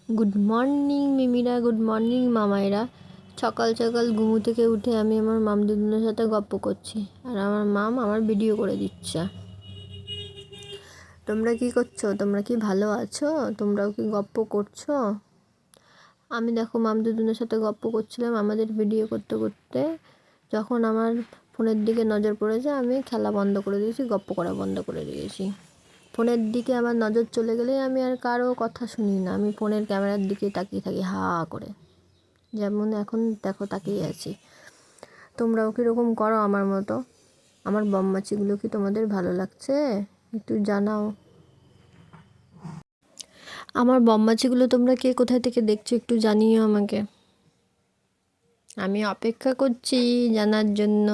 Good morning মিমিরা, good morning মামাইরা। সকাল সকাল ঘুমু থেকে উঠে আমি আমার মাম দুজনের সাথে গপ্প করছি, আর আমার মাম আমার ভিডিও করে দিচ্ছে। তোমরা কি করছো? তোমরা কি ভালো আছো? তোমরাও কি গপ্প করছো? আমি দেখো মাম দুজনের সাথে গপ্প করছিলাম আমাদের ভিডিও করতে করতে, যখন আমার ফোনের দিকে নজর পড়েছে আমি খেলা বন্ধ করে দিয়েছি, গপ্প করা বন্ধ করে দিয়েছি। ফোনের দিকে আমার নজর চলে গেলে আমি আর কারো কথা শুনি না, আমি ফোনের ক্যামেরার দিকে তাকিয়ে থাকি হা করে, যেমন এখন দেখো তাকিয়ে আছি। তোমরাও কীরকম করো আমার মতো? আমার বদমাইশিগুলো কি তোমাদের ভালো লাগছে? একটু জানাও। আমার বদমাইশিগুলো তোমরা কে কোথায় থেকে দেখছো একটু জানিও আমাকে, আমি অপেক্ষা করছি জানার জন্য।